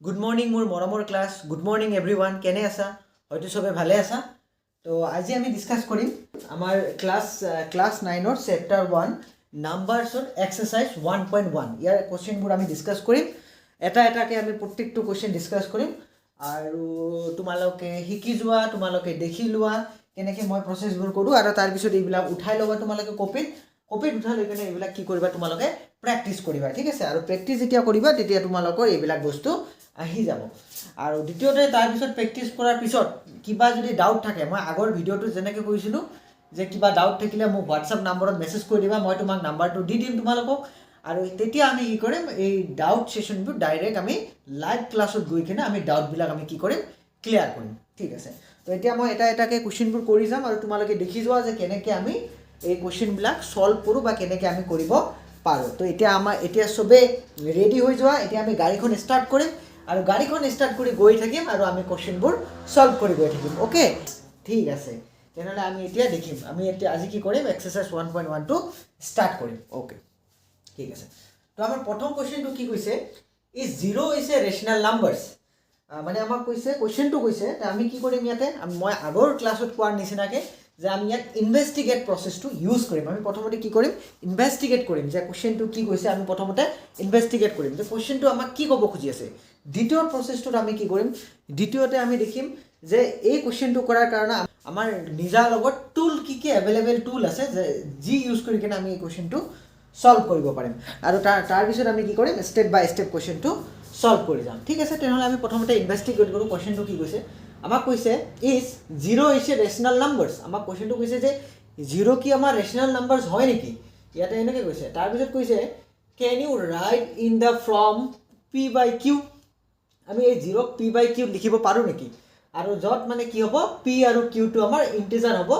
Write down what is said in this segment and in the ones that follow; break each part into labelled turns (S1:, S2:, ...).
S1: good morning মোৰ মৰমৰ class good morning everyone কেনে আছা হয়তো সবে ভালে আছা তো আজি আমি ডিসকাস কৰিম আমাৰ ক্লাছ 9 ৰ চেপ্টাৰ 1 নাম্বাৰছৰ এক্সাৰসাইজ 1.1 ইয়াৰ কোৱেশ্চনবোৰ আমি ডিসকাস কৰিম এটা এটাকে আমি প্ৰত্যেকটো কোৱেশ্চন ডিসকাস কৰিম আৰু তোমালোকে শিকি যোৱা তোমালোকে দেখি লোৱা কেনেকৈ মই প্ৰসেসবোৰ কৰো আৰু তাৰ পিছত এইবিলাক উঠাই লবা তোমালোকে কপিত উঠাই লৈ কেনে এইবিলাক কি কৰিবা তোমালোকে প্ৰেক্টিস কৰিবা ঠিক আছে আৰু প্ৰেক্টিস যেতিয়া কৰিবা তেতিয়া তোমালোকৰ এইবিলাক বস্তু আহি যাব আৰু দ্বিতীয়তে তাৰ পিছত প্ৰেক্টিস কৰাৰ পিছত কিবা যদি ডাউট থাকে মই আগৰ ভিডিওটো যেনেকৈ কৈছিলো যে কিবা ডাউট থাকিলে মোক WhatsApp নম্বৰত মেসেজ কৰি দিবা মই তোমাক নম্বৰটো দি দিম তোমালোকক আৰু তেতিয়া আমি কি কৰিম এই ডাউট সেশনটো ডাইৰেক্ট আমি লাইভ ক্লাছত গৈ কিনে আমি ডাউট বিলাক আমি কি কৰিম ক্লিয়াৰ কৰিম ঠিক আছে তো এতিয়া মই এটা এটাকে কোৱেশ্চনবোৰ কৰি যাম আৰু তোমালোকে দেখি যোৱা যে কেনেকৈ আমি এই কোৱেশ্চন বিলাক সলভ কৰো বা কেনেকৈ আমি কৰিব পাৰো তো এতিয়া সবে ৰেডি হৈ যোৱা এতিয়া আমি গাড়ীখন ষ্টাৰ্ট কৰিম আৰু গাড়ীখন ষ্টাৰ্ট কৰি গৈ থাকিম আৰু আমি কোৱেশ্চনবোৰ সলভ কৰি গৈ থাকিম ওকে ঠিক আছে তেনেহলে আমি এতিয়া দেখিম আমি এতিয়া আজি কি কৰিম এক্সাৰসাইজ 1.1 টো ষ্টাৰ্ট কৰিম ওকে ঠিক আছে তো আমাৰ প্ৰথম কোৱেশ্চনটো কি কৈছে ইজ 0 ইজ এ ৰেশনাল নাম্বাৰছ মানে আমাক কৈছে কোৱেশ্চনটো কৈছে আমি কি কৰিম ইয়াতে মই আগৰ ক্লাছত কোৱাৰ নিচিনাকৈ যে আমি ইয়াত ইনভেষ্টিগেট প্ৰসেসটো ইউজ কৰিম আমি প্ৰথমতে কি কৰিম ইনভেষ্টিগেট কৰিম যে কোৱেশ্চনটো কি কৈছে আমি প্ৰথমতে ইনভেষ্টিগেট কৰিম যে কোৱেশ্চনটো আমাক কি ক'ব খুজি আছে দ্বিতীয় প্ৰসেসটোত আমি কি কৰিম দ্বিতীয়তে আমি দেখিম যে এই কোৱেশ্চনটো কৰাৰ কাৰণে আমাৰ নিজা লগত টুল কি এভেইলেবল টুল আছে যে যি ইউজ কৰি কিনে আমি এই কোৱেশ্চনটো সলভ কৰিব পাৰিম আৰু তাৰ পিছত আমি কি কৰিম স্টেপ বাই স্টেপ কোৱেশ্চনটো সলভ কৰি যাম ঠিক আছে তেনেহলে আমি প্ৰথমতে ইনভেষ্টিগেট কৰো কোৱেশ্চনটো কি কৈছে আমাক কৈছে ইজ 0 ইজ এ ৰেশনাল নাম্বাৰছ আমাক কোৱেশ্চনটো কৈছে যে 0 কি আমাৰ ৰেশনাল নাম্বাৰছ হয় নেকি ইয়াতে এনেকৈ কৈছে তাৰ পিছত কৈছে can you write in the form p by q আমি এই 0 p by q লিখিব পাৰো নেকি আৰু যত মানে কি হ'ব p আৰু q টো আমাৰ ইন্টিজাৰ হ'ব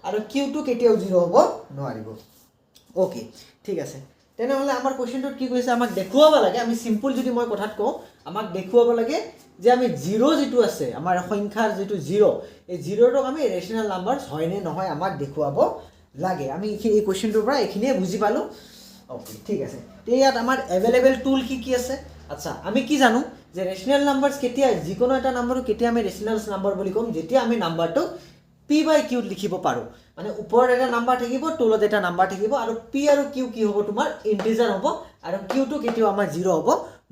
S1: আৰু q টো কেতিয়াও 0 হ'ব নোৱাৰিব ওকে ঠিক আছে তেনেহলে আমাৰ কোৱেশ্চনটো কি কৈছে আমাক দেখুৱাব লাগে আমি সিম্পল যদি মই কথাত কওঁ আমাক দেখুৱাব লাগে যে আমি 0 যেটো আছে আমাৰ সংখ্যাৰ যেটো 0 এই 0 টো আমি ৰেশনাল নাম্বাৰছ হয় নে নহয় আমাক দেখুৱাব লাগে আমি এই কোৱেশ্চনটোৰ পৰা এখিনিয়ে বুজি পালো ওকে ঠিক আছে তে ইয়াত আমাৰ এভেইলেবল টুল কি আছে আচ্ছা আমি কি জানো যে ৰেশনাল নাম্বাৰছ কেতিয়া যিকোনো এটা নাম্বাৰক কেতিয়া আমি ৰেশনাল নাম্বাৰ বুলি কম যেতিয়া আমি নাম্বাৰটো p by q লিখিব পাৰো মানে ওপৰত এটা নাম্বাৰ থাকিব তলত এটা নাম্বাৰ থাকিব আৰু p আৰু q কি হ'ব তোমাৰ ইন্টিজাৰ হ'ব আৰু q টো কেতিয়াও আমাৰ 0 হ'ব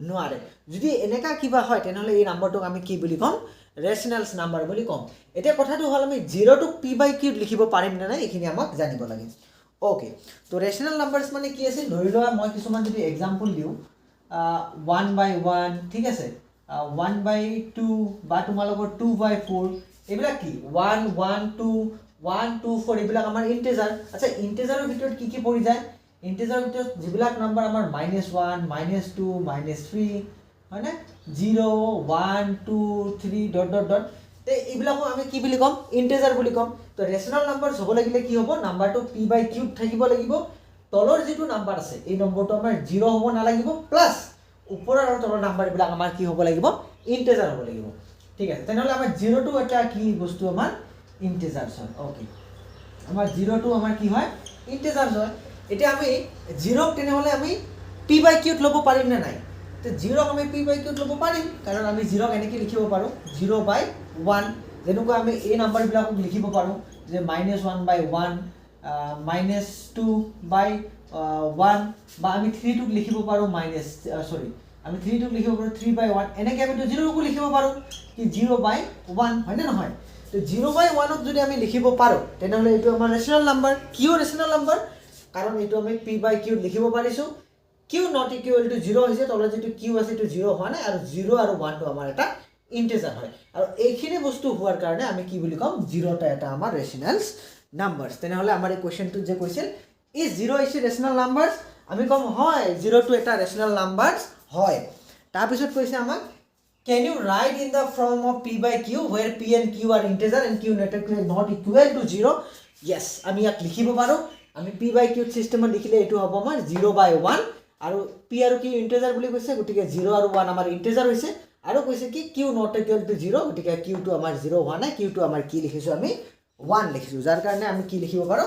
S1: নোৱাৰে যদি এনেকা কিবা হয় তেনেহলে এই নাম্বাৰটোক আমি কি বুলি কম ৰেশনালছ নাম্বাৰ বুলি কম এতিয়া কথাটো হল আমি 0 টো p by q লিখিব পাৰিম নে নাই এখিনি আমাক জানিব লাগে ওকে তো ৰেশনাল নাম্বাৰছ মানে কি আছে ধৰি লোৱা মই কিছুমান যদি एग्जांपल দিও 1 by 1 ঠিক আছে 1 by 2 বা তোমালোকৰ 2 by 4 এইবিলাক কি 1 1 2 1 2 4 এইবিলাক আমাৰ ইন্টিজাৰ আচ্ছা ইন্টিজাৰৰ ভিতৰত কি পৰি যায় ইন্টিজাৰৰ ভিতৰত যিবিলাক নাম্বাৰ আমাৰ -1 -2 -3 হয় না 0 1 2 3 ডট ডট ডট তে এইবিলাকো আমি কি বুলি কম ইন্টিজাৰ বুলি কম তো ৰেশনাল নাম্বাৰছ হ'ব লাগিলে কি হ'ব নাম্বাৰটো p by q থাকিব লাগিব তলৰ যেটো নাম্বাৰ আছে এই নম্বৰটো আমাৰ 0 হ'ব না লাগিব প্লাস ওপৰৰ আৰু তলৰ নাম্বাৰ বিলাক আমাৰ কি হ'ব লাগিব ইন্টিজাৰ হ'ব লাগিব ঠিক আছে তেনেহলে আমাৰ 0 টো এটা কি বস্তু আমাৰ ইন্টিজাৰছ হয় ওকে আমাৰ 0 টো আমাৰ কি হয় ইন্টিজাৰছ হয় এটা আমি 0 ক তেনেহলে আমি p by q লব পাৰিম না নাই তো 0 ক আমি p by q লব পাৰিম কাৰণ আমি 0 ক এনেকৈ লিখিব পাৰো 0 by 1 যেনেকৈ আমি এই নাম্বাৰ বিলাক লিখিব পাৰো যে -1 by 1 -2 by 1 বা আমি 3 টোক লিখিব পাৰো আমি 3 টোক লিখিব পাৰো 3 by 1 এনেকৈ আমি তো 0 ক লিখিব পাৰো কি 0 by 1 হয় না নহয় তো 0 by 1 ক যদি আমি লিখিব পাৰো তেনেহলে এটো আমাৰ ৰেশনাল নাম্বাৰ কিও ৰেশনাল নাম্বাৰ কাৰণ এটো আমি p by q লিখিব পাৰিছো q not equal to 0 হৈছে তলত যেটো q আছে এটো 0 হয় না আৰু 0 আৰু 1 টো আমাৰ এটা ইন্টিজাৰ হয় আৰু এইখিনি বস্তু হোৱাৰ কাৰণে আমি কি বুলি কম 0 টা এটা আমাৰ ৰেশনালছ নাম্বাৰছ তেনেহলে আমাৰ এই কোৱেশ্চনটো যে কৈছিল ইজ 0 ইজ এ ৰেশনাল নাম্বাৰছ আমি কম হয় 0 টো এটা ৰেশনাল নাম্বাৰছ হয় তাৰ পিছত কৈছে আমাক can you write in the form of p by q where p and q are integer and q not equal to 0 yes আমি ইয়াক লিখিব পাৰো আমি p by q সিস্টেমত লিখিলে এটো হ'ব আমাৰ 0 by 1 আৰু p আৰু q ইন্টিজাৰ বুলি কৈছে গটিকে 0 আৰু 1 আমাৰ ইন্টিজাৰ হৈছে আৰু কৈছে কি q not equal to 0 গটিকে q টো আমাৰ 0 হোৱা নাই q টো আমাৰ কি লিখিছো আমি 1 লিখিছো যাৰ কাৰণে আমি কি লিখিব পাৰো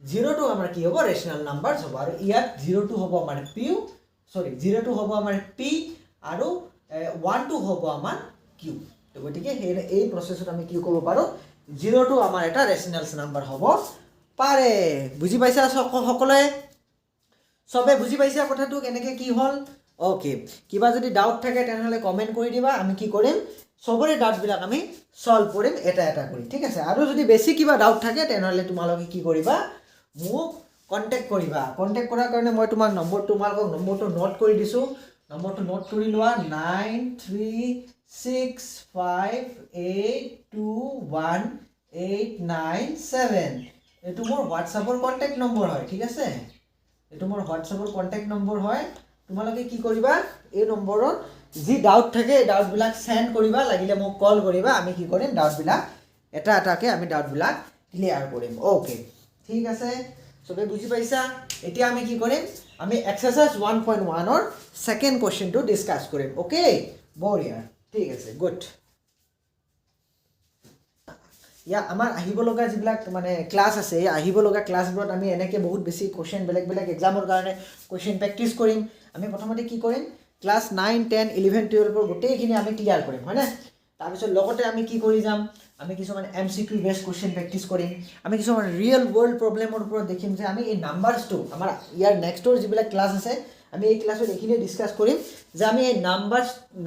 S1: 0 টো আমাৰ কি হ'ব ৰেশনাল নাম্বাৰছ হ'ব আৰু ইয়াত 0 টো হ'ব আমাৰ p 0 টো হ'ব আমাৰ p আৰু 1 টো হ'ব আমাৰ কিউ তো গতিকে এই প্ৰচেছত আমি কি ক'ব পাৰোঁ 0 টো আমাৰ এটা ৰেচনেলছ নাম্বাৰ হ'ব পাৰে বুজি পাইছা সকলোৱে সবে বুজি পাইছা কথাটো কেনেকৈ কি হ'ল ওকে কিবা যদি ডাউট থাকে তেনেহ'লে কমেণ্ট কৰি দিবা আমি কি কৰিম সবৰে ডাউটবিলাক আমি সলভ কৰিম এটা এটা কৰি ঠিক আছে আৰু যদি বেছি কিবা ডাউট থাকে তেনেহ'লে তোমালোকে কি কৰিবা মোক কণ্টেক্ট কৰিবা কণ্টেক্ট কৰাৰ কাৰণে মই তোমালোকক নম্বৰটো নোট কৰি দিছোঁ নম্বৰটো নোট কৰি লোৱা 9365821897 এইটো মোৰ হোৱাটছআপৰ কণ্টেক্ট নম্বৰ হয় ঠিক আছে এইটো মোৰ হোৱাটছআপৰ কণ্টেক্ট নম্বৰ হয় তোমালোকে কি কৰিবা এই নম্বৰত যি ডাউট থাকে এই ডাউটবিলাক সেন্ড কৰিবা লাগিলে মোক কল কৰিবা আমি কি কৰিম ডাউটবিলাক এটা এটাকে আমি ডাউটবিলাক ক্লিয়াৰ কৰিম ওকে ঠিক আছে সবে বুজি পাইছা এতিয়া আমি কি কৰিম আমি এক্সাৰসাইজ 1.1 ৰ সেকেন্ড কোৱেশ্চনটো ডিসকাস কৰিম ওকে বঢ়িয়া ঠিক আছে গুড ইয়া আমাৰ আহিব লগা যিবিলাক মানে ক্লাস আছে এই আহিব লগা ক্লাসবোৰত আমি এনেকে বহুত বেছি কোৱেশ্চন বেলেগ বেলেগ এক্সামৰ কাৰণে কোৱেশ্চন প্ৰেক্টিস কৰিম আমি প্ৰথমতে কি কৰিম ক্লাস 9 10 11 12 ৰ গোটেইখিনি আমি ক্লিয়াৰ কৰিম হয়নে তাৰপিছত লগতে আমি কি কৰি যাম আমি কিছুমান এমসিকিউ বেস কোৱেশ্চন প্ৰেক্টিস কৰিম আমি কিছুমান ৰিয়েল ওয়াৰ্ল্ড প্ৰবলেমৰ ওপৰত দেখিম যে আমি এই নাম্বাৰসটো আমাৰ ইয়াৰ নেক্সটৰ যিবিলাক ক্লাস আছে আমি এই ক্লাছত এইখিনি ডিসকাস কৰিম যে আমি এই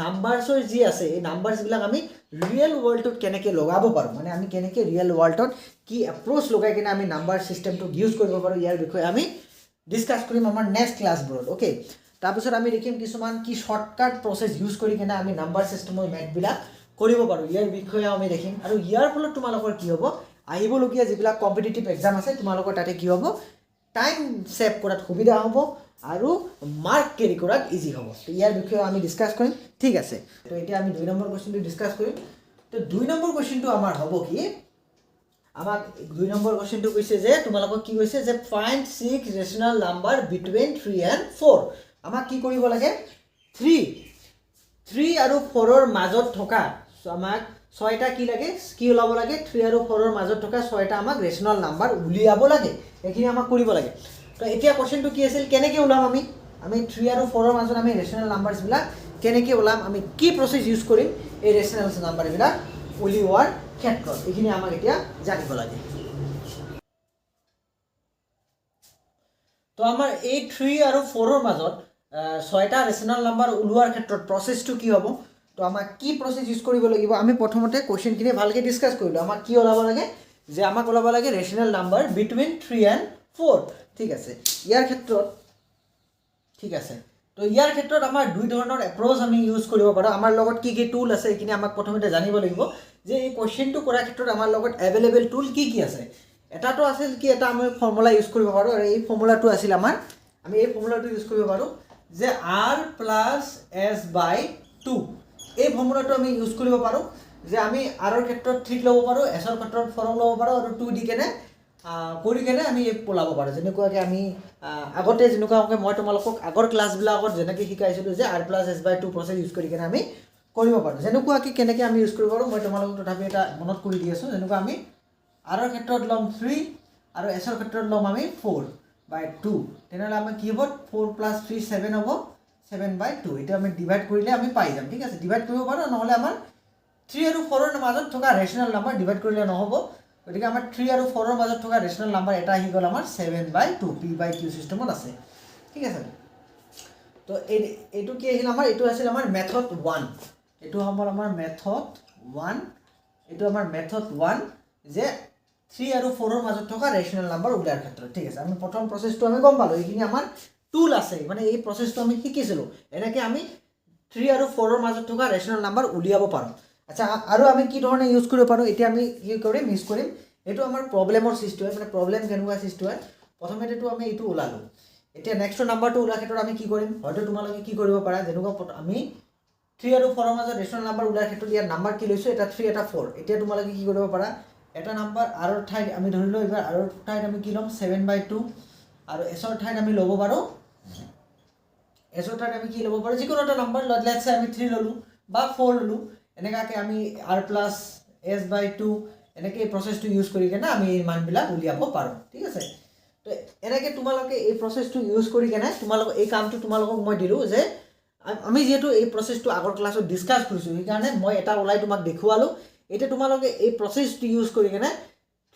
S1: নাম্বাৰসৰ যি আছে এই নাম্বাৰসবিলাক আমি ৰিয়েল ওয়াৰ্ল্ডত কেনেকৈ লগাব পাৰোঁ মানে আমি কেনেকৈ ৰিয়েল ওয়াৰ্ল্ডত কি এপ্ৰোচ লগাই কিনে আমি নাম্বাৰ সিস্টেমটো ইউজ কৰিব পাৰোঁ ইয়াৰ বিষয়ে আমি ডিসকাস কৰিম আমাৰ নেক্সট ক্লাছবোৰত ওকে তাৰপিছত আমি দেখিম কিছুমান কি শৰ্টকাট প্ৰসেস ইউজ কৰি কিনে আমি নাম্বাৰ সিস্টেমৰ মেথবিলাক কৰিব পাৰোঁ ইয়াৰ বিষয়ে আমি দেখিম আৰু ইয়াৰ ফলত তোমালোকৰ কি হ'ব আহিবলগীয়া যিবিলাক কম্পিটিটিভ এক্সাম আছে তোমালোকৰ তাতে কি হ'ব টাইম সেভ কৰাত সুবিধা হ'ব আৰু মাৰ্ক কেৰি কৰাত ইজি হ'ব তো ইয়াৰ বিষয়ে আমি ডিসকাস কৰিম ঠিক আছে তো এতিয়া আমি 2 নম্বৰ কোৱেশ্চনটো ডিসকাস কৰিম তো 2 নম্বৰ কোৱেশ্চনটো আমাৰ হ'ব কি আমাক 2 নম্বৰ কোৱেশ্চনটো কৈছে যে তোমালোকক কি কৈছে যে find 6 rational number between 3 and 4 আমাক কি কৰিব লাগে 3 আৰু 4 ৰ মাজত থকা আমাক 6টা কি লাগে কি ওলাব লাগে 3 আৰু 4 ৰ মাজত থকা 6টা আমাক ৰেচনেল নাম্বাৰ উলিয়াব লাগে এইখিনি আমাক কৰিব লাগে তো এতিয়া কোৱেশ্চনটো কি আছিল কেনেকৈ ওলাম আমি 3 আৰু 4 ৰ মাজত আমি ৰেচনেল নাম্বাৰছবিলাক কেনেকৈ ওলাম আমি কি প্ৰসেস ইউজ কৰিম এই ৰেচনেল নাম্বাৰবিলাক উলিওৱাৰ ক্ষেত্ৰত এইখিনি আমাক এতিয়া জানিব লাগে তো আমাৰ এই 3 আৰু 4 ৰ মাজত 6টা ৰেচনেল নাম্বাৰ উলিওৱাৰ ক্ষেত্ৰত প্ৰসেসটো কি হ'ব তো আমাক কি প্ৰসেস ইউজ কৰিব লাগিব আমি প্ৰথমতে কোৱেশ্চনখিনি ভালকৈ ডিসকাস কৰিলো আমাক কি ওলাব লাগে যে আমাক ওলাব লাগে ৰেচনেল নাম্বাৰ বিটুইন 3 and 4 ঠিক আছে ইয়াৰ ক্ষেত্ৰত ঠিক আছে তো ইয়াৰ ক্ষেত্ৰত আমাৰ দুই ধৰণৰ এপ্ৰোচ আমি ইউজ কৰিব পাৰোঁ আমাৰ লগত কি টুল আছে এইখিনি আমাক প্ৰথমতে জানিব লাগিব যে এই কোৱেশ্চনটো কৰাৰ ক্ষেত্ৰত আমাৰ লগত এভেইলেবল টুল কি আছে এটাটো আছিল কি এটা আমি ফৰ্মুলা ইউজ কৰিব পাৰোঁ আৰু এই ফৰ্মুলাটো আছিল আমাৰ আমি এই ফৰ্মুলাটো ইউজ কৰিব পাৰোঁ যে r + s/2 এই ফৰ্মুলাটো আমি ইউজ কৰিব পাৰোঁ যে আমি r ৰ ক্ষেত্ৰত 3 ল'ব পাৰোঁ s ৰ ক্ষেত্ৰত 4 ল'ব পাৰোঁ আৰু 2 দি কেনে কৰি কেনে আমি পলাব পাৰোঁ যেনেকুৱাকৈ আমি আগতে যেনেকুৱাকৈ মই তোমালোকক আগৰ ক্লাছবিলাকত যেনেকৈ শিকাইছিলোঁ যে r + s/2 প্ৰসেস ইউজ কৰি কেনে আমি কৰিব পাৰোঁ যেনেকুৱাকৈ কেনেকৈ আমি ইউজ কৰিব পাৰোঁ মই তোমালোকক তথাপি এটা মনত কৰি দি আছোঁ যেনেকুৱা আমি r ৰ ক্ষেত্ৰত ল'ম 3 আৰু s ৰ ক্ষেত্ৰত ল'ম আমি 4/2 তেনেহ'লে আমাৰ কি হ'ব 4 + 3 7 হ'ব 7/2 এটা আমি ডিভাইড কৰিলে আমি পাই যাম ঠিক আছে ডিভাইড কৰিব পাৰোঁ নহ'লে আমাৰ 3 আৰু 4 ৰ মাজত থকা ৰেচনেল নাম্বাৰ ডিভাইড কৰিলে নহ'ব গতিকে আমাৰ 3 আৰু 4 ৰ মাজত থকা ৰেচনেল নাম্বাৰ এটা আহি গ'ল আমাৰ 7/2 p/q সিস্টেমত আছে ঠিক আছে তো এইটো কি আহিল আমাৰ এইটো আছিল আমাৰ মেথড 1 এইটো হ'ল আমাৰ মেথড 1 এইটো আমাৰ মেথড 1 যে 3 আৰু 4 ৰ মাজত থকা ৰেচনেল নাম্বাৰ উলিয়াৰ ক্ষেত্ৰত ঠিক আছে আমি প্ৰথম প্ৰসেসটো আমি গম পালো এইখিনি আমাৰ টুল আছে মানে এই প্ৰসেসটো আমি শিকিছিলো এনেকৈ আমি 3 আৰু 4 ৰ মাজত থকা ৰেচনেল নাম্বাৰ উলিয়াব পাৰোঁ আচ্ছা আৰু আমি কি ধৰণে ইউজ কৰিব পাৰোঁ এতিয়া আমি কি কৰিম ইউজ কৰিম এইটো আমাৰ প্ৰবলেমৰ সৃষ্টি হয় মানে প্ৰবলেম কেনেকুৱা সৃষ্টি হয় প্ৰথমেতেটো আমি এইটো ওলালো এতিয়া নেক্সট নাম্বাৰটো ওলাৰ ক্ষেত্ৰত আমি কি কৰিম হয়তো তোমালোকে কি কৰিব পাৰা যেনেকুৱা আমি 3 আৰু 4 ৰ মাজত ৰেচনেল নাম্বাৰ ওলাৰ ক্ষেত্ৰত ইয়াৰ নাম্বাৰ কি লৈছো এটা 3 এটা 4 এতিয়া তোমালোকে কি কৰিব পাৰা এটা নাম্বাৰ r ৰ ঠাইত আমি ধৰিলো এবাৰ r ৰ ঠাইত আমি কি ল'ম 7/2 আৰু s ৰ ঠাইত আমি ল'ব পাৰোঁ s ৰ ঠাইত আমি কি ল'ব পাৰোঁ যিকোনো এটা নাম্বাৰ লেটস সে আমি 3 ল'লো বা 4 ল'লো এনেকাকে আমি r + s/2 এনেকৈ এই প্ৰসেসটো ইউজ কৰি কেনে আমি এই মানবিলাক উলিয়াব পাৰোঁ ঠিক আছে তো এনেকৈ তোমালোকে এই প্ৰসেসটো ইউজ কৰি কেনে তোমালোক এই কামটো তোমালোকক মই দিলোঁ যে আমি যেহেতু এই প্ৰচেছটো আগৰ ক্লাছত ডিছকাছ কৰিছোঁ সেইকাৰণে মই এটা ওলাই তোমাক দেখুৱালোঁ এতিয়া তোমালোকে এই প্ৰচেছটো ইউজ কৰি কেনে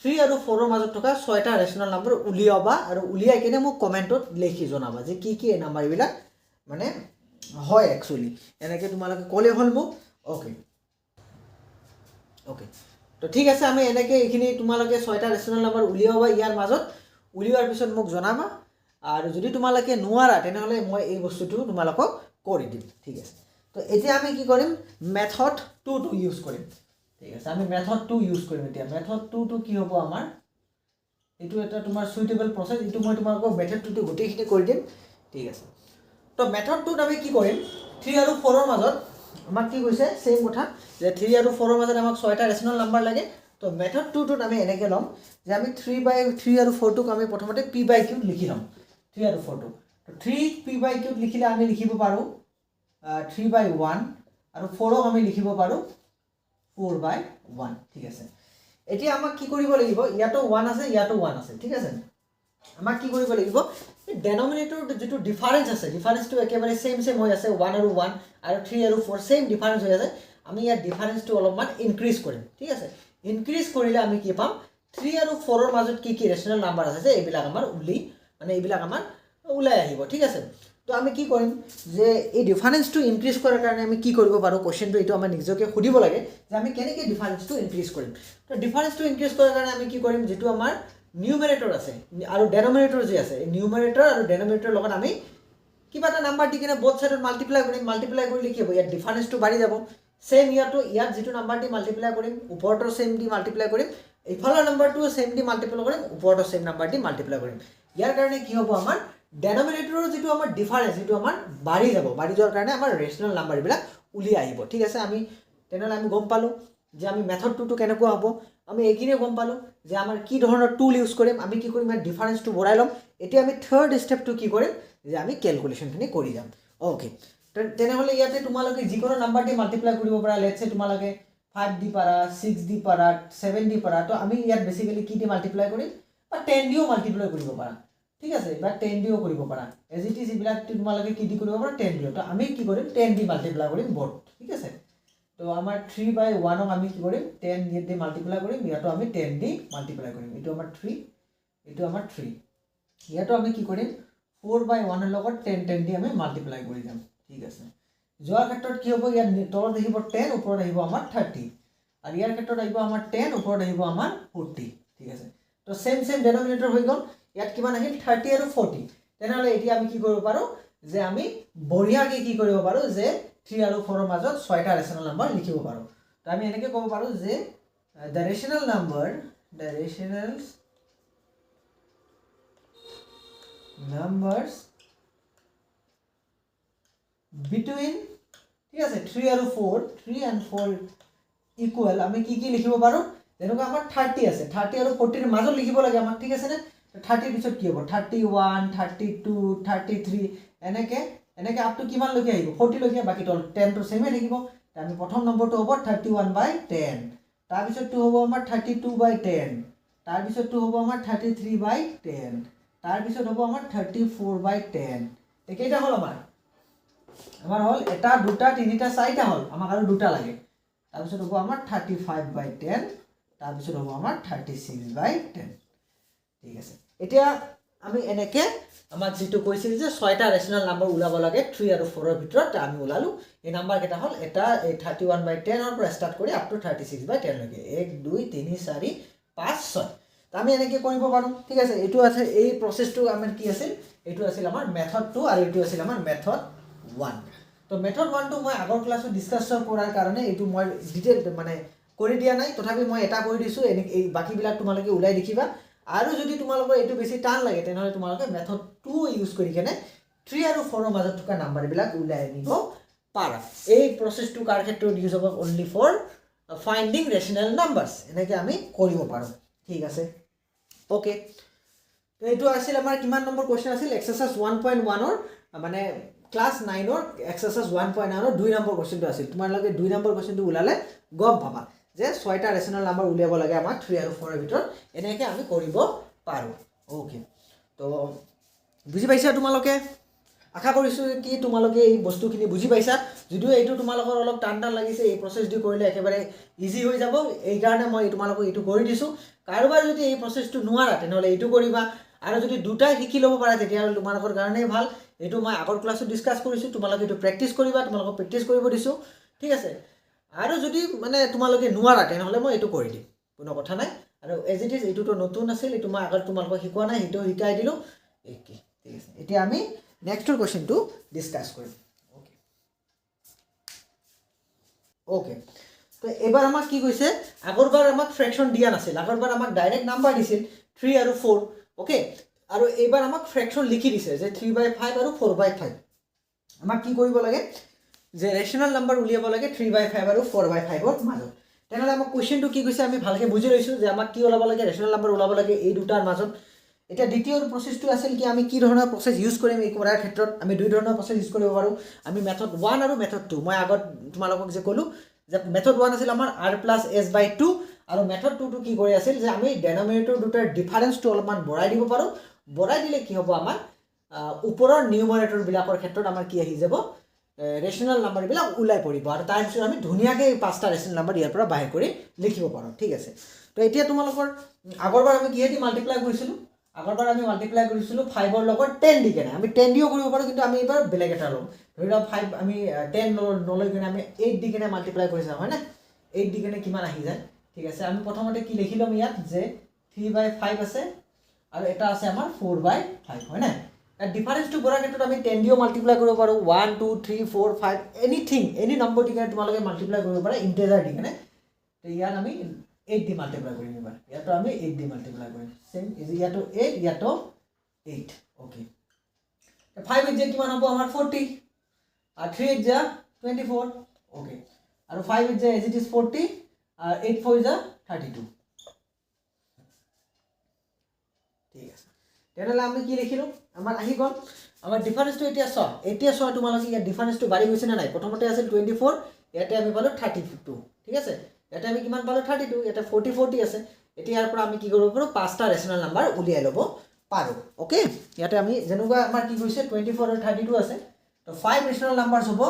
S1: 3 আৰু 4ৰ মাজত থকা 6টা ৰেচনেল নাম্বাৰ উলিয়াবা আৰু উলিয়াই কেনে মোক কমেণ্টত লিখি জনাবা যে কি এই নাম্বাৰবিলাক মানে হয় একচুৱেলি এনেকৈ তোমালোকে ক'লে হ'ল মোক অ'কে তো ঠিক আছে আমি এনেকৈ এইখিনি তোমালোকে 6টা ৰেচনেল নাম্বাৰ উলিয়াবা ইয়াৰ মাজত উলিওৱাৰ পিছত মোক জনাবা আৰু যদি তোমালোকে নোৱাৰা তেনেহ'লে মই এই বস্তুটো তোমালোকক কৰি দিম ঠিক আছে তো এতিয়া আমি কি কৰিম মেথড 2টো ইউজ কৰিম ঠিক আছে আমি মেথড 2 ইউজ কৰিম এতিয়া মেথড 2টো কি হ'ব আমাৰ এইটো এটা তোমাৰ সুইটেবল প্ৰসেস এইটো মই তোমালোকক মেথড 2টো গোটেইখিনি কৰি দিম ঠিক আছে তো মেথড 2ত আমি কি কৰিম 3 আৰু 4ৰ মাজত আমাক কি কৈছে সেম কথা যে 3 আৰু 4ৰ মাজত আমাক 6টা ৰেচনেল নাম্বাৰ লাগে তো মেথড 2টোত আমি এনেকৈ ল'ম যে আমি 3 আৰু 4টোক আমি প্ৰথমতে p/q লিখি ল'ম 3 আৰু 4টো তো 3 p/q লিখিলে আমি লিখিব পাৰো 3/1 আৰু 4ক আমি লিখিব পাৰো 4/1 ঠিক আছে এতিয়া আমাক কি কৰিব লাগিব ইয়াতো 1 আছে ইয়াতো 1 আছে ঠিক আছে আমাক কি কৰিব লাগিব ডেনোমিনেটৰ যেটো ডিফাৰেন্স আছে ডিফাৰেন্সটো একেবাৰে সেম হৈ আছে 1 আৰু 1 আৰু 3 আৰু 4 সেম ডিফাৰেন্স হৈ আছে আমি ইয়াৰ ডিফাৰেন্সটো অলপমান ইনক্ৰিজ কৰিম ঠিক আছে ইনক্ৰিজ কৰিলে আমি কি পাম 3 আৰু 4ৰ মাজত কি ৰেচনেল নাম্বাৰ আছে যে এইবিলাক আমাৰ এইবিলাক আমাৰ ওলাই আহিব ঠিক আছে তো আমি কি কৰিম যে এই ডিফাৰেন্সটো ইনক্ৰিজ কৰাৰ কাৰণে আমি কি কৰিব পাৰো কোশ্চেনটো এটো আমাৰ নিজকে সুধিব লাগে যে আমি কেনেকৈ ডিফাৰেন্সটো ইনক্ৰিজ কৰিম তো ডিফাৰেন্সটো ইনক্ৰিজ কৰাৰ কাৰণে আমি কি কৰিম যেটো আমাৰ নিউমাৰেটৰ আছে আৰু ডেনোমিনেটৰ যে আছে এই নিউমাৰেটৰ আৰু ডেনোমিনেটৰ লগত আমি কিবা এটা নাম্বাৰ দি কিনে বোথ সাইডত মাল্টিপ্লাই কৰিলে কি হ'ব ইয়াৰ ডিফাৰেন্সটো বাঢ়ি যাব সেম ইয়াত যেটো নাম্বাৰ দি মাল্টিপ্লাই কৰিম ওপৰতৰ সেম দি মাল্টিপ্লাই কৰিম ইফালৰ নাম্বাৰটো সেম দি মাল্টিপ্লাই কৰিম ওপৰতৰ সেম নাম্বাৰ দি মাল্টিপ্লাই কৰিম ইয়াৰ কাৰণে কি হ'ব আমাৰ ডেনোমিনেটৰৰ যেটো আমাৰ ডিফাৰেন্স যেটো আমাৰ বাঢ়ি যোৱাৰ কাৰণে আমাৰ ৰেচনেল নাম্বাৰবিলাক উলি আহিব ঠিক আছে আমি তেনেহলে আমি গম পালো যে আমি মেথড 2টো কেনেকুৱা হ'ব আমি এইখিনিয়ে গম পালো যে আমাৰ কি ধৰণৰ টুল ইউজ কৰিম আমি কি কৰিম ইয়াৰ ডিফাৰেন্সটো বঢ়াই ল'ম এতিয়া আমি থাৰ্ড ষ্টেপটো কি কৰিম যে আমি ক্যালকুলেশনখিনি কৰি যাম ওকে তেনেহলে ইয়াতে তোমালোকে যিকোনো নাম্বাৰ দি মাল্টিপ্লাই কৰিব পাৰা লেটস সে তোমালোকে 5 দি পাৰা 6 দি পাৰা 7 দি পাৰা তো আমি ইয়াত বেসিক্যালি কি দি মাল্টিপ্লাই কৰিম বা 10 দিও মাল্টিপ্লাই কৰিব পাৰা ঠিক আছে বা 10 দিও কৰিব পাৰা এজ ইট ইজ ইবিলাক তোমালোকে কি দি কৰিব পাৰা 10 দিও তো আমি কি কৰিম 10 দি মাল্টিপ্লাই কৰিম বোথ ঠিক আছে তো আমাৰ 3/1 ক আমি কি কৰিম 10 দি মাল্টিপ্লাই কৰিম ইয়াতো আমি 10 দি মাল্টিপ্লাই কৰিম এটো আমাৰ 3 এটো আমাৰ 3 ইয়াতো আমি কি কৰিম 4/1 ৰ লগত 10 দি আমি মাল্টিপ্লাই কৰি যাম ঠিক আছে যোৱাৰ ক্ষেত্ৰত কি হ'ব ইয়াত তলত আহিব 10 ওপৰত আহিব আমাৰ 30 আৰু ইয়াৰ ক্ষেত্ৰত আহিব আমাৰ 10 ওপৰত আহিব আমাৰ 40 ঠিক আছে তো সেম ডেনোমিনেটৰ হৈ গ'ল ইয়াত কিমান আহিল 30 আৰু 40 তেনেহলে এতিয়া আমি কি কৰিব পাৰো যে আমি বঢ়িয়াকে কি কৰিব পাৰো যে 3 আৰু 4 ৰ মাজত 6টা ৰেচনেল নাম্বাৰ লিখিব পাৰো তো আমি এনেকৈ ক'ব পাৰো যে the rational numbers between ঠিক আছে 3 আৰু 4 ইকুয়াল আমি কি লিখিব পাৰো যেনেকৈ আমাৰ 30 আছে 30 আৰু 40 ৰ মাজত লিখিব লাগে আমাৰ ঠিক আছে নে 30 পিছত কি হ'ব 31 32 33 এনেকে আপ টু কিমান লৈকে আহিব 40 লৈকে বাকি 10 টো সেমে থাকিব আমি প্ৰথম নম্বৰটো হ'ব 31/10 তাৰ পিছতটো হ'ব আমাৰ 32/10 তাৰ পিছতটো হ'ব আমাৰ 33/10 তাৰ পিছত হ'ব আমাৰ 34/10 একেইটা হ'ল আমাৰ হ'ল এটা দুটা তিনিটা চাৰিটা হ'ল আমাক আৰু দুটা লাগে তাৰ পিছত হ'ব আমাৰ 35/10 তাৰ পিছত হ'ব আমাৰ 36/10 ঠিক আছে এতিয়া আমি এনেকে আমাক যেটো কৈছিল যে 6টা ৰেচনেল নাম্বাৰ উলাব লাগে 3 আৰু 4 ৰ ভিতৰত আমি উলালো এই নাম্বাৰ কেটা হ'ল এটা 31/10 ৰ পৰা স্টাৰ্ট কৰি আপ টু 36/10 লৈকে 1 2 3 4 5 6 তো আমি এনেকে কৰিব পাৰো ঠিক আছে এটো আছে এই প্ৰসেসটো আমাৰ কি আছিল এটো আছিল আমাৰ মেথড 2 আৰু এটো আছিল আমাৰ মেথড 1 তো মেথড 1 টো মই আগৰ ক্লাছত ডিসকাস কৰাৰ কাৰণে এটো মই ডিটেইল মানে কৰি দিয়া নাই তথাপি মই এটা কৰি দিছো এই বাকি বিলাক তোমালোকে উলাই দেখিবা আৰু যদি তোমালোকৰ এটো বেছি টান লাগে তেনেহলে তোমালোকে মেথড 2 ইউজ কৰি কেনে 3 আৰু 4 ৰ মাজত থকা নাম্বাৰ বিলাক উলাই আনিব পাৰা এই প্ৰসেসটো কাৰ ক্ষেত্ৰত ইউজ হ'ব অনলি ফৰ ফাইন্ডিং ৰেচনেল নাম্বাৰস এনেকে আমি কৰিব পাৰো ঠিক আছে ওকে তো এটো আছিল আমাৰ কিমান নম্বৰ কোৱেশ্চন আছিল এক্সাৰসাইজ 1.1 ৰ মানে ক্লাস 9 ৰ এক্সাৰসাইজ 1.9 ৰ 2 নম্বৰ কোৱেশ্চনটো আছিল তোমালোকে 2 নম্বৰ কোৱেশ্চনটো উলালে গম পাবা যে 6টা ৰেচনেল নাম্বাৰ উলিয়াব লাগে আমাক 3 আৰু 4 ৰ ভিতৰত এনেকে আমি কৰিব পাৰো ওকে তো বুজি পাইছা তোমালোকে আশা কৰিছোঁ কি তোমালোকে এই বস্তুখিনি বুজি পাইছা যদিও এইটো তোমালোকৰ অলপ টান লাগিছে এই প্ৰচেছটো কৰিলে একেবাৰে ইজি হৈ যাব এইকাৰণে মই তোমালোকক এইটো কৰি দিছোঁ কাৰোবাৰ যদি এই প্ৰচেছটো নোৱাৰা তেনেহ'লে এইটো কৰিবা আৰু যদি দুটাই শিকি ল'ব পাৰা তেতিয়াহ'লে তোমালোকৰ কাৰণেই ভাল এইটো মই আগৰ ক্লাছত ডিছকাছ কৰিছোঁ তোমালোকে এইটো প্ৰেক্টিছ কৰিবা তোমালোকক প্ৰেক্টিছ কৰিব দিছোঁ ঠিক আছে আৰু যদি মানে তোমালোকে নোৱাৰা তেনেহ'লে মই এইটো কৰি দিম কোনো কথা নাই আৰু এজ ইট ইজ এইটোতো নতুন আছিল এইটো মই আগত তোমালোকক শিকোৱা নাই সেইটো শিকাই দিলোঁ একে ঠিক আছে এতিয়া আমি নেক্সটৰ কুৱেশ্যনটো ডিছকাছ কৰিম অ'কে অ'কে তো এবাৰ আমাক কি কৈছে আগৰবাৰ আমাক ফ্ৰেকশ্যন দিয়া নাছিল আগৰবাৰ আমাক ডাইৰেক্ট নাম্বাৰ দিছিল 3 আৰু 4 অ'কে আৰু এইবাৰ আমাক ফ্ৰেকশ্যন লিখি দিছে যে 3/5 আৰু 4/5 আমাক কি কৰিব লাগে যে ৰেচনেল নাম্বাৰ উলিয়াব লাগে 3/5 আৰু 4/5ৰ মাজত তেনেহ'লে আমাক কুৱেশ্যনটো কি কৈছে আমি ভালকৈ বুজি লৈছোঁ যে আমাক কি ওলাব লাগে ৰেচনেল নাম্বাৰ ওলাব লাগে এই দুটাৰ মাজত এতিয়া দ্বিতীয় প্ৰচেছটো আছিল কি আমি কি ধৰণৰ প্ৰচেছ ইউজ কৰিম এই কৰাৰ ক্ষেত্ৰত আমি দুই ধৰণৰ প্ৰচেছ ইউজ কৰিব পাৰোঁ আমি মেথড 1 আৰু মেথড 2 মই আগত তোমালোকক যে ক'লোঁ যে মেথড 1 আছিল আমাৰ r+s/2 আৰু মেথড 2টো কি কৰি আছিল যে আমি ডেনমিনেটৰ দুটাৰ ডিফাৰেন্সটো অলপমান বঢ়াই দিব পাৰোঁ বঢ়াই দিলে কি হ'ব আমাৰ ওপৰৰ নিউমাৰেটৰবিলাকৰ ক্ষেত্ৰত আমাৰ কি আহি যাব ৰেচনেল নাম্বাৰবিলাক ওলাই পৰিব আৰু তাৰপিছত আমি ধুনীয়াকৈ 5টা ৰেচনেল নাম্বাৰ ইয়াৰ পৰা বাহিৰ কৰি লিখিব পাৰোঁ ঠিক আছে তো এতিয়া তোমালোকৰ আগৰবাৰ আমি কিহেদি মাল্টিপ্লাই কৰিছিলোঁ আগৰবাৰ আমি মাল্টিপ্লাই কৰিছিলোঁ 5ৰ লগত 10 দি কেনে আমি 10 দিও কৰিব পাৰোঁ কিন্তু আমি এইবাৰ বেলেগ এটা ল'ম ধৰি লওক 5 আমি 10 নলৈ কিনে আমি 8 দি কেনে মাল্টিপ্লাই কৰি চাওঁ হয় না 8 দি কেনে কিমান আহি যায় ঠিক আছে আমি প্ৰথমতে কি লিখি ল'ম ইয়াত যে 3/5 আছে আৰু এটা আছে আমাৰ 4/5 হয় না ডিফাৰেন্সটো কৰাৰ ক্ষেত্ৰত আমি 10 দিও মাল্টিপ্লাই কৰিব পাৰোঁ 1 2 3 4 5 এনিথিং এনি নম্বৰ দি কেনে তোমালোকে মাল্টিপ্লাই কৰিব পাৰা ইণ্টিজাৰ দি কেনে তো ইয়াত আমি 8 দি মাল্টিপ্লাই কৰিম এবাৰ ইয়াতো আমি 8 দি মাল্টিপ্লাই কৰিম সেম ইয়াতো 8 ইয়াতো 8 ওকে 5 এত যে কিমান হ'ব আমাৰ 40 আৰু 3 এত যা 24 ওকে আৰু 5 এত যে এজ ইট ইজ 40 আৰু 8 4 যা 32 ঠিক আছে তেনেহ'লে আমি কি লিখিলোঁ আমাৰ আহি গ'ল আমাৰ ডিফাৰেন্সটো এতিয়া চোৱা তোমালোকে ইয়াত ডিফাৰেন্সটো বাঢ়ি গৈছে নে নাই প্ৰথমতে আছিল 24 ইয়াতে আমি পালোঁ 32 ঠিক আছে ইয়াতে আমি কিমান পালোঁ 32 ইয়াতে 40 আছে এতিয়া ইয়াৰ পৰা আমি কি কৰিব পাৰোঁ 5টা ৰেচনেল নাম্বাৰ উলিয়াই ল'ব পাৰোঁ অ'কে ইয়াতে আমি যেনেকুৱা আমাৰ কি কৈছে 24 আৰু 32 আছে তো 5 ৰেচনেল নাম্বাৰছ হ'ব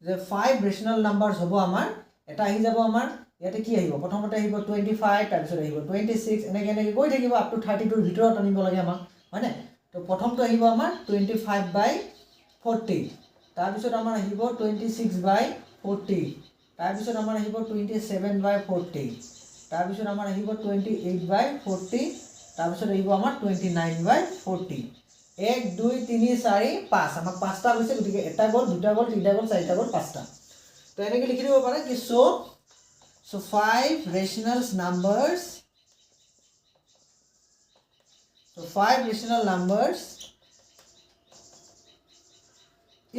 S1: যে 5 ৰেচনেল নাম্বাৰছ হ'ব আমাৰ এটা আহি যাব আমাৰ ইয়াতে কি আহিব প্ৰথমতে আহিব 25 তাৰপিছত আহিব 26 এনেকৈ গৈ থাকিব আপ টু 32ৰ ভিতৰত আনিব লাগে আমাক হয় না তো প্ৰথমটো আহিব আমাৰ 25/40 তাৰপিছত আমাৰ আহিব 26/40 তাৰপিছত আমাৰ আহিব 27/40 তাৰপিছত আমাৰ আহিব 28/40 তাৰপিছত আহিব আমাৰ 29/40 1 2 3 4 5 আমাক 5টা হৈছে গতিকে এটা গ'ল দুটা গ'ল তিনিটা গ'ল চাৰিটা গ'ল 5টা তো এনেকৈ লিখি দিব পাৰে কি so 5 rational numbers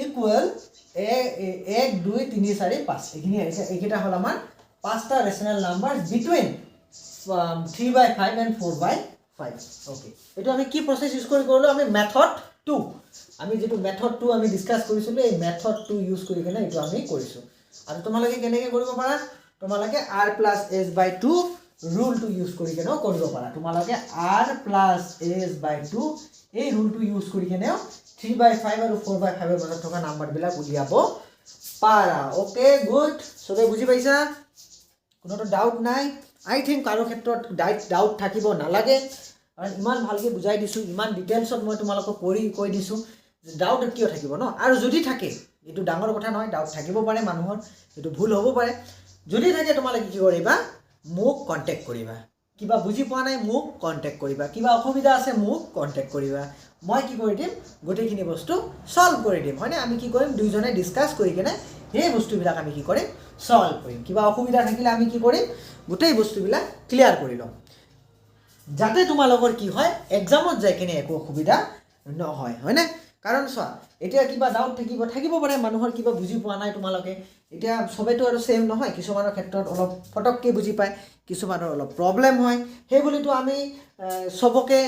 S1: equal 1 2 3 4 5 এইখিনি এইকেইটা হ'ল আমাৰ 5টা rational numbers between 3/5 and 4/5 okay এইটো আমি কি প্ৰচেছ ইউজ কৰিলোঁ আমি মেথড 2 আমি যেটো মেথড 2 আমি ডিসকাস কৰিছিলোঁ এই মেথড 2 ইউজ কৰি কেনে এইটো আমি কৰিছোঁ আৰু তোমালোকে কেনেকৈ কৰিব পাৰা তোমালোকে r+s/2 ৰুলটো ইউজ কৰি কেনেও কৰিব পাৰা তোমালোকে r+s/2 এই ৰুলটো ইউজ কৰি কেনেও 3/5 আৰু 4/5 ৰ মাজত থকা নাম্বাৰবিলাক উলিয়াব পাৰা ওকে গুড সবে বুজি পাইছা কোনোটো ডাউট নাই আই থিংক কাৰো ক্ষেত্ৰত ডাউট থাকিব নালাগে কাৰণ ইমান ভালকৈ বুজাই দিছোঁ ইমান ডিটেইলছত মই তোমালোকক কৈ দিছোঁ ডাউট কিয় থাকিব ন আৰু যদি থাকে এইটো ডাঙৰ কথা নহয় ডাউট থাকিব পাৰে মানুহৰ এইটো ভুল হ'ব পাৰে যদি থাকে তোমালোকে কি কৰিবা মোক কন্টেক্ট কৰিবা কিবা বুজি পোৱা নাই মোক কন্টেক্ট কৰিবা কিবা অসুবিধা আছে মোক কন্টেক্ট কৰিবা মই কি কৰি দিম গোটেইখিনি বস্তু সলভ কৰি দিম হয়নে আমি কি কৰিম দুইজনে ডিসকাস কৰি কেনে এই বস্তুবিলাক আমি কি কৰিম সলভ কৰিম কিবা অসুবিধা থাকিলে আমি কি কৰিম গোটেই বস্তুবিলাক ক্লিয়াৰ কৰি লম যাতে তোমালোকৰ কি হয় এক্সামত যাই কেনে একো অসুবিধা নহয় হয়নে কাৰণ চোৱা এতিয়া কিবা ডাউট থাকিব পাৰে মানুহৰ কিবা বুজি পোৱা নাই তোমালোকে এতিয়া সবেতো আৰু সেম নহয় কিছুমানৰ ক্ষেত্ৰত অলপ ফটককৈ বুজি পায় কিছুমানৰ অলপ প্ৰবলেম হয় সেই বুলিতো আমি সবকে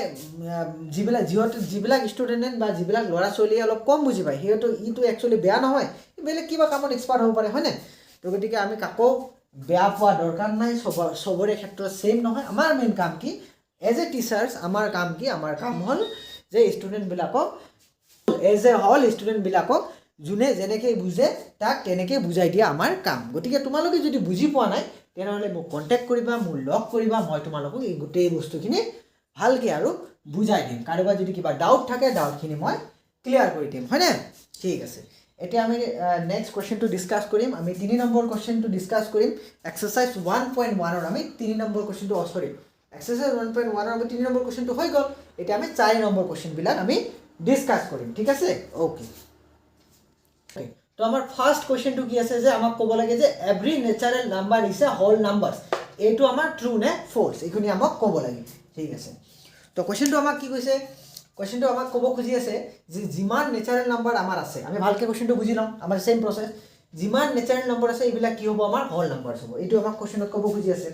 S1: যিবিলাক ষ্টুডেণ্ট বা যিবিলাক ল'ৰা ছোৱালীয়ে অলপ কম বুজি পায় সিহঁতো ইটো একচুৱেলি বেয়া নহয় বেলেগ কিবা কামত এক্সপাৰ্ট হ'ব পাৰে হয়নে তো গতিকে আমি কাকো বেয়া পোৱা দৰকাৰ নাই সবৰে ক্ষেত্ৰত সেম নহয় আমাৰ মেইন কাম কি এজ এ টিচাৰ্ছ আমাৰ কাম কি আমাৰ কাম হ'ল যে ষ্টুডেণ্টবিলাকক এজ এ হল ষ্টুডেণ্টবিলাকক যোনে যেনেকৈ বুজে তাক তেনেকৈ বুজাই দিয়া আমাৰ কাম গতিকে তোমালোকে যদি বুজি পোৱা নাই তেনেহ'লে মোক কণ্টেক্ট কৰিবা মোৰ লগ কৰিবা মই তোমালোকক এই গোটেই বস্তুখিনি ভালকৈ আৰু বুজাই দিম কাৰোবাৰ যদি কিবা ডাউট থাকে ডাউটখিনি মই ক্লিয়াৰ কৰি দিম হয়নে ঠিক আছে এতিয়া আমি নেক্সট কুৱেশ্যনটো ডিছকাছ কৰিম আমি 3 নম্বৰ কুৱেশ্যনটো ডিছকাছ কৰিম এক্সাৰচাইজ 1.1ৰ আমি 3 নম্বৰ কুৱেশ্যনটো সৰি এক্সাৰচাইজ 1.1ৰ আমি 3 নম্বৰ কুৱেশ্যনটো হৈ গ'ল এতিয়া আমি 4 নম্বৰ কুৱেশ্যনবিলাক আমি ডিছকাছ কৰিম ঠিক আছে ওকে তো আমাৰ ফাৰ্ষ্ট কুৱেশ্যনটো কি আছে যে আমাক ক'ব লাগে যে every natural number is a whole number এইটো আমাৰ ট্ৰু নে ফলছ এইখিনি আমাক ক'ব লাগে ঠিক আছে তো কুৱেশ্যনটো আমাক কি কৈছে কুৱেশ্যনটো আমাক ক'ব খুজি আছে যে যিমান নেচাৰেল নাম্বাৰ আমাৰ আছে আমি ভালকৈ কুৱেশ্যনটো বুজি লওঁ আমাৰ চেম প্ৰচেছ যিমান নেচাৰেল নাম্বাৰ আছে এইবিলাক কি হ'ব আমাৰ হোল নাম্বাৰছ হ'ব এইটো আমাক কুৱেশ্যনত ক'ব খুজি আছে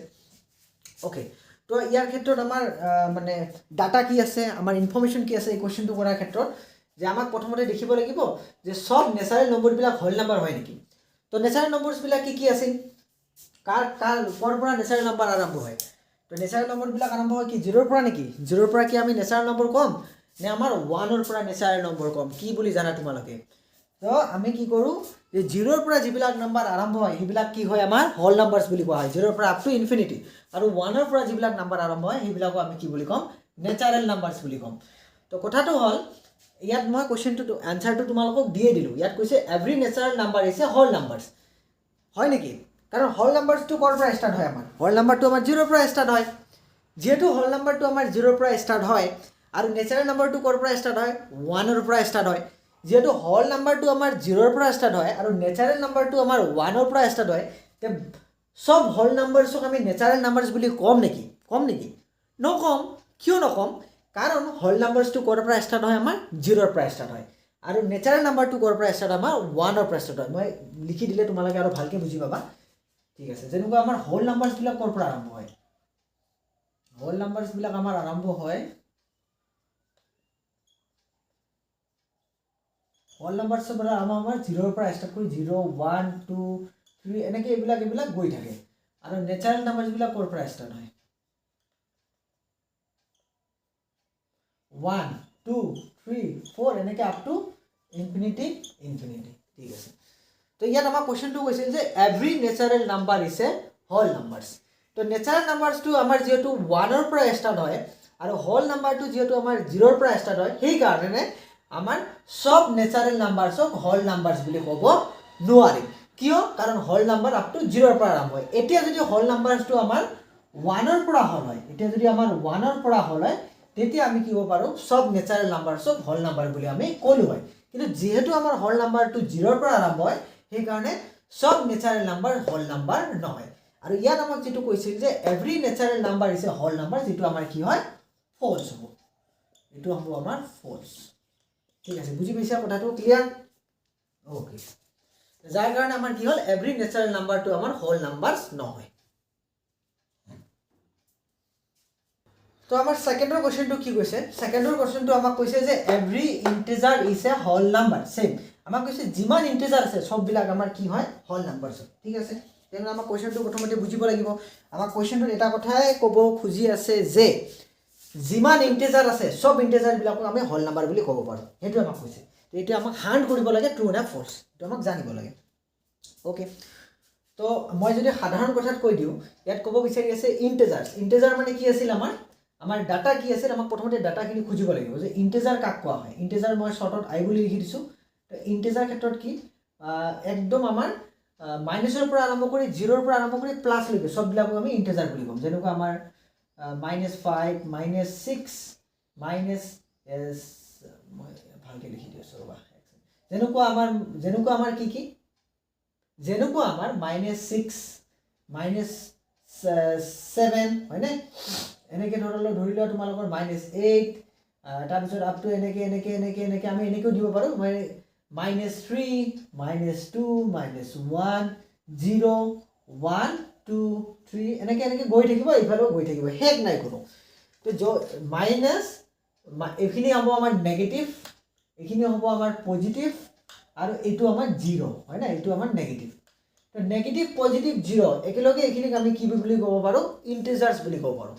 S1: ওকে তো ইয়াৰ ক্ষেত্ৰত আমাৰ মানে ডাটা কি আছে আমাৰ ইনফৰমেশ্যন কি আছে এই কুৱেশ্যনটো কৰাৰ ক্ষেত্ৰত যে আমাক প্ৰথমতে দেখিব লাগিব যে সব নেচাৰেল নম্বৰবিলাক হোল নাম্বাৰ হয় নেকি তো নেচাৰেল নম্বৰছবিলাক কি আছিল ক'ৰ পৰা নেচাৰেল নাম্বাৰ আৰম্ভ হয় তো নেচাৰেল নম্বৰবিলাক আৰম্ভ হয় কি 0ৰ পৰা নেকি 0ৰ পৰা কি আমি নেচাৰেল নম্বৰ ক'ম নে আমাৰ 1ৰ পৰা নেচাৰেল নম্বৰ ক'ম কি বুলি জানা তোমালোকে তো আমি কি কৰোঁ যে 0ৰ পৰা যিবিলাক নাম্বাৰ আৰম্ভ হয় সেইবিলাক কি হয় আমাৰ হোল নাম্বাৰছ বুলি কোৱা হয় 0ৰ পৰা আপ টু ইনফিনিটি আৰু 1ৰ পৰা যিবিলাক নাম্বাৰ আৰম্ভ হয় সেইবিলাকো আমি কি বুলি ক'ম নেচাৰেল নাম্বাৰছ বুলি ক'ম তো কথাটো হ'ল ইয়াত মই কুৱেশ্যনটো এনচাৰটো তোমালোকক দিয়ে দিলোঁ ইয়াত কৈছে every natural number is a whole numbers হয় নেকি কাৰণ হোল নাম্বাৰছটো ক'ৰ পৰা ষ্টাৰ্ট হয় আমাৰ হোল নাম্বাৰটো আমাৰ 0ৰ পৰা ষ্টাৰ্ট হয় যেহেতু হোল নাম্বাৰটো আমাৰ 0ৰ পৰা ষ্টাৰ্ট হয় আৰু নেচাৰেল নাম্বাৰটো ক'ৰ পৰা ষ্টাৰ্ট হয় 1ৰ পৰা ষ্টাৰ্ট হয় যেহেতু হোল নাম্বাৰটো আমাৰ 0ৰ পৰা ষ্টাৰ্ট হয় আৰু নেচাৰেল নাম্বাৰটো আমাৰ 1ৰ পৰা ষ্টাৰ্ট হয় তে সব হোল নাম্বাৰছক আমি নেচাৰেল নাম্বাৰছ বুলি ক'ম নেকি নক'ম কিয় নক'ম কাৰণ হোল নাম্বাৰছটো ক'ৰ পৰা ষ্টাৰ্ট হয় আমাৰ 0ৰ পৰা ষ্টাৰ্ট হয় আৰু নেচাৰেল নাম্বাৰটো ক'ৰ পৰা ষ্টাৰ্ট হয় আমাৰ 1ৰ পৰা ষ্টাৰ্ট হয় মই লিখি দিলে তোমালোকে আৰু ভালকৈ বুজি পাবা ঠিক আছে যেনেকুৱা আমাৰ হোল নাম্বাৰছবিলাক ক'ৰ পৰা আৰম্ভ হয় হোল নাম্বাৰছবিলাক আমাৰ আৰম্ভ হয় হোল নাম্বাৰছৰ পৰা আমাৰ 0ৰ পৰা ষ্টাৰ্ট কৰি 0 1 2 3 এনেকৈ এইবিলাক গৈ থাকে আৰু নেচাৰেল নাম্বাৰছবিলাক ক'ৰ পৰা ষ্টাৰ্ট হয় 1 2 3 4 এনেকৈ আপ টু ইনফিনিটি ঠিক আছে তো ইয়াত আমাৰ কুৱেশ্যনটো কৈছিল যে every natural number is a whole numbers তো নেচাৰেল নাম্বাৰছটো আমাৰ যিহেতু 1ৰ পৰা ষ্টাৰ্ট হয় আৰু হোল নাম্বাৰটো যিহেতু আমাৰ 0ৰ পৰা ষ্টাৰ্ট হয় সেইকাৰণে আমাৰ সব নেচাৰেল নাম্বাৰছক হোল নাম্বাৰছ বুলি ক'ব নোৱাৰিম কিয় কাৰণ হোল নাম্বাৰ আপ টু 0ৰ পৰা আৰম্ভ হয় এতিয়া যদি হোল নাম্বাৰছটো আমাৰ 1ৰ পৰা হ'ল হয় এতিয়া যদি আমাৰ 1ৰ পৰা হ'ল হয় তেতিয়া আমি কি হ'ব পাৰোঁ সব নেচাৰেল নাম্বাৰছক হোল নাম্বাৰ বুলি আমি ক'লোঁ হয় কিন্তু যিহেতু আমাৰ হোল নাম্বাৰটো 0ৰ পৰা আৰম্ভ হয় সেইকাৰণে সব নেচাৰেল নাম্বাৰ হোল নাম্বাৰ নহয় আৰু ইয়াত আমাক যেটো কৈছিল যে every natural number is a whole number যেটো আমাৰ কি হয় ফলছ হ'ব এটো হ'ব আমাৰ ফলছ ঠিক আছে বুজি পাইছা কথাটো ক্লিয়াৰ ওকে যাৰ কাৰণে আমাৰ কি হ'ল এভৰি নেচাৰেল নাম্বাৰটো আমাৰ হোল নাম্বাৰছ নহয় তো আমাৰ সেকেন্ডৰ কোৱেশ্চনটো কি কৈছে সেকেন্ডৰ কোৱেশ্চনটো আমাক কৈছে যে every integer is a whole number same আমাক কৈছে যিমান ইন্টিজাৰ আছে সববিলাক আমাৰ কি হয় হোল নাম্বাৰছ ঠিক আছে তেনে আমাক কোৱেশ্চনটো প্ৰথমতে বুজিব লাগিব আমাক কোৱেশ্চনটোত এটা কথাই ক'ব খুজি আছে যে যিমান ইন্টিজাৰ আছে সব ইন্টিজাৰবিলাকক আমি হোল নাম্বাৰ বুলি ক'ব পাৰোঁ সেইটো আমাক কৈছে তো এইটো আমাক হান্ড কৰিব লাগে ট্ৰু না ফলছ এইটো আমাক জানিব লাগে ওকে তো মই যদি সাধাৰণ কথাত কৈ দিওঁ ইয়াত ক'ব বিচাৰি আছে ইন্টিজাৰ মানে কি আছিল আমাৰ ডাটা কি আছিল আমাক প্ৰথমতে ডাটাখিনি খুজিব লাগিব যে ইন্টিজাৰ কাক কোৱা হয় ইন্টিজাৰ মই শৰ্টত আই বুলি লিখি দিছোঁ তো ইন্টিজাৰ ক্ষেত্ৰত কি একদম আমাৰ মাইনাছৰ পৰা আৰম্ভ কৰি 0ৰ পৰা আৰম্ভ কৰি প্লাছ লৈকে সববিলাকক আমি ইন্টিজাৰ বুলি ক'ম যেনেকুৱা আমাৰ -5 -6 মাইনাছ মই ভালকৈ লিখি দিছোঁ ৰ'বা যেনেকুৱা আমাৰ কি যেনেকুৱা আমাৰ -6 -7 হয়নে এনেকৈ ধৰি লোৱা তোমালোকৰ -8 তাৰপিছত আপ টু এনেকৈ আমি এনেকৈও দিব পাৰোঁ -3 -2 -1 0 1 2 3 এনেকৈ গৈ থাকিব এইফালেও গৈ থাকিব শেষ নাই কোনো তো মাইনাছ এইখিনি হ'ব আমাৰ নেগেটিভ এইখিনি হ'ব আমাৰ পজিটিভ আৰু এইটো আমাৰ 0 হয় না এইটো আমাৰ নেগেটিভ তো নেগেটিভ পজিটিভ 0 একেলগে এইখিনিক আমি কি বুলি ক'ব পাৰোঁ ইন্টিজাৰ্ছ বুলি ক'ব পাৰোঁ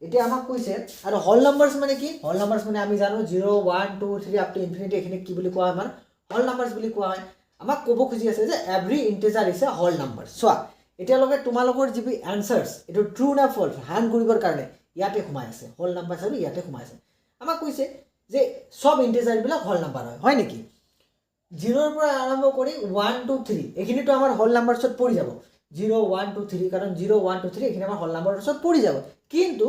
S1: এতিয়া আমাক কৈছে আৰু হল নাম্বাৰছ মানে কি হল নাম্বাৰছ মানে আমি জানো 0 1 2 3 আপ টু ইনফিনিটি এখিনি কি বুলি কোৱা হয় আমাৰ হল নাম্বাৰছ বুলি কোৱা হয় আমাক ক'ব খুজি আছে যে every integer is a hall number চোৱা এতিয়ালৈকে তোমালোকৰ যিবি এনসাৰ্স এটো ট্ৰু না ফলছ হ্যান্ড কৰিবৰ কাৰণে ইয়াতে সোমাই আছে হল নাম্বাৰছ আৰু ইয়াতে সোমাই আছে আমাক কৈছে যে সব ইন্টিজাৰ বিলাক হল নাম্বাৰ হয় নেকি 0 ৰ পৰা আৰম্ভ কৰি 1 2 3 এখিনিটো আমাৰ হল নাম্বাৰছত পৰি যাব 0 1 2 3 কাৰণ 0 1 2 3 এখিনি আমাৰ হল নাম্বাৰছত পৰি যাব কিন্তু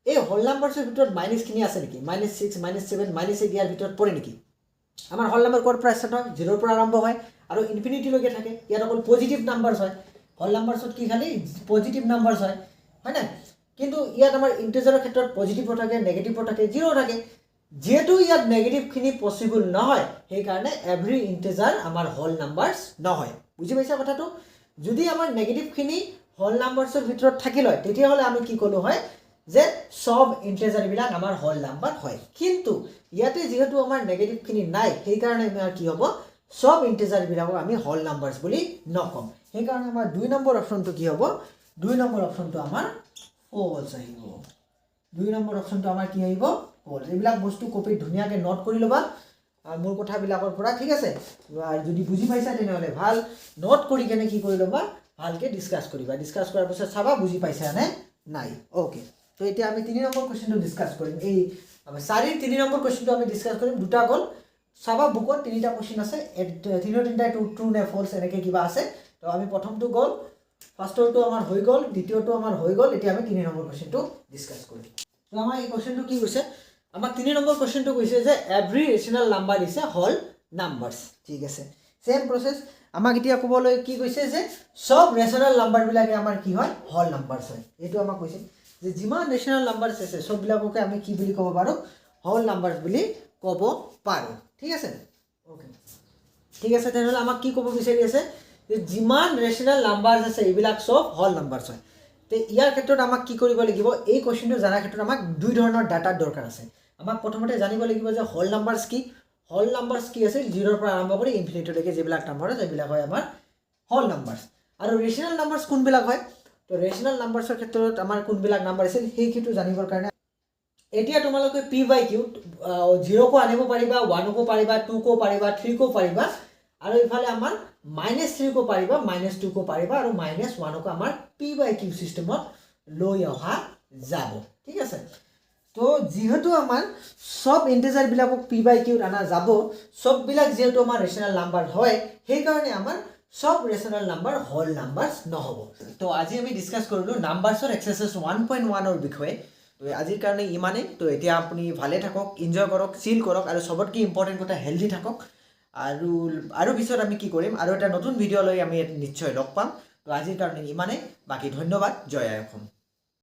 S1: এই হল নাম্বাৰছৰ ভিতৰত মাইনাস কিনি আছে নেকি -6 -7 -8 ইয়াৰ ভিতৰত পৰে নেকি আমাৰ হল নাম্বাৰ কোৰ পৰা স্টাৰ্ট হয় 0 ৰ পৰা আৰম্ভ হয় আৰু ইনফিনিটি লৈকে থাকে ইয়াত অকল পজিটিভ নাম্বাৰছ হয় হল নাম্বাৰছত কি খালি পজিটিভ নাম্বাৰছ হয় না কিন্তু ইয়াত আমাৰ ইন্টিজাৰৰ ক্ষেত্ৰত পজিটিভ থাকে নেগেটিভ থাকে 0 থাকে যেহেতু ইয়াত নেগেটিভ খিনি পসিবল নহয় সেই কাৰণে এভৰি ইন্টিজাৰ আমাৰ হল নাম্বাৰছ নহয় বুজি পাইছা কথাটো যদি আমাৰ নেগেটিভ খিনি হল নাম্বাৰছৰ ভিতৰত থাকিল হয় তেতিয়া হলে আমি কি কলো হয় যে সব ইন্টিজাৰ বিলাক আমাৰ হল নাম্বাৰ হয় কিন্তু ইয়াতে যেহেতু আমাৰ নেগেটিভ খিনি নাই সেই কাৰণে আমাৰ কি হ'ব সব ইন্টিজাৰ বিলাকক আমি হল নাম্বাৰছ বুলি নকম সেই কাৰণে আমাৰ 2 নম্বৰ অপচনটো কি হ'ব 2 নম্বৰ অপচনটো আমাৰ ফলছ আহিব 2 নম্বৰ অপচনটো আমাৰ কি আহিব ফলছ এইবিলাক বস্তু কপি ধুনিয়াকে নোট কৰি লবা মোৰ কথাবিলাকৰ পৰা ঠিক আছে আৰু যদি বুজি পাইছা তেনেহলে ভাল নোট কৰি কেনে কি কৰি লবা ভালকে ডিসকাস কৰিবা ডিসকাস কৰাৰ পিছত চাবা বুজি পাইছা নে নাই ওকে তো এতিয়া আমি 3 নম্বৰ কোৱেশ্চনটো ডিসকাস কৰিম এই আমি 3 নম্বৰ কোৱেশ্চনটো আমি ডিসকাস কৰিম দুটা গল চাবা বুকত তিনিটা কোৱেশ্চন আছে তিনিটা ট্ৰু নে ফলছ এনেকে কিবা আছে তো আমি প্ৰথমটো গল ফাৰ্ষ্টটো আমাৰ হৈ গল দ্বিতীয়টো আমাৰ হৈ গল এতিয়া আমি 3 নম্বৰ কোৱেশ্চনটো ডিসকাস কৰিম তো আমাৰ এই কোৱেশ্চনটো কি কৈছে আমাৰ 3 নম্বৰ কোৱেশ্চনটো কৈছে যে every rational number is a whole numbers ঠিক আছে সেম প্ৰসেস আমাক এতিয়া ক'বলৈ কি কৈছে যে সব ৰেশনাল নাম্বাৰ বিলাকে আমাৰ কি হয় হল নাম্বাৰছ হয় এটো আমাক কৈছে যে যিমান ৰেশনাল নাম্বাৰছ আছে সব বিলাককে আমি কি বুলি ক'ব পাৰো হল নাম্বাৰছ বুলি ক'ব পাৰো ঠিক আছে ওকে ঠিক আছে তেনেহলে আমাক কি ক'ব বিচাৰি আছে যে যিমান ৰেশনাল নাম্বাৰছ আছে এইবিলাক সব হল নাম্বাৰছ হয় তে ইয়াৰ ক্ষেত্ৰত আমাক কি কৰিব লাগিব এই কোৱেশ্চনটো জানাৰ ক্ষেত্ৰত আমাক দুই ধৰণৰ ডাটাৰ দৰকাৰ আছে আমাক প্ৰথমতে জানিব লাগিব যে হল নাম্বাৰছ কি হল নাম্বাৰছ কি আছে 0 ৰ পৰা আৰম্ভ কৰি ইনফিনিটি লৈকে যেবিলাক নম্বৰ আছে এইবিলাক হয় আমাৰ হল নাম্বাৰছ আৰু ৰেশনাল নাম্বাৰছ কোনবিলাক হয় তো ৰেশনাল নাম্বাৰছৰ ক্ষেত্ৰত আমাৰ কোনবিলাক নাম্বাৰ আছে সেই কিটো জানিবৰ কাৰণে এতিয়া তোমালোকে p/q 0 কো আনিব পাৰিবা 1 কো পাৰিবা 2 কো পাৰিবা 3 কো পাৰিবা আৰু ইফালে আমাৰ -3 কো পাৰিবা -2 কো পাৰিবা আৰু -1 কো আমাৰ p/q সিস্টেমত লৈ অহা যাব ঠিক আছে তো যেহেতু আমাৰ সব ইন্টিজাৰ বিলাকক p/q আনা যাব সব বিলাক যেহেতু আমাৰ ৰেশনাল নাম্বাৰ হয় সেই কাৰণে আমাৰ সব ৰেশনাল নাম্বাৰ হল নাম্বাৰছ নহব তো আজি আমি ডিসকাস কৰিলো নাম্বাৰছৰ এক্সাৰসাইজ 1.1 ৰ বিষয়ে তো আজিৰ কাৰণে ইমানে তো এতিয়া আপুনি ভালে থাকক এনজয় কৰক চিল কৰক আৰু সবতকৈ ইম্পৰ্টেন্ট কথা হেলদি থাকক আৰু পিছত আমি কি কৰিম আৰু এটা নতুন ভিডিও লৈ আমি নিশ্চয় লগ পাম তো আজিৰ কাৰণে ইমানে বাকি ধন্যবাদ জয় আই অসম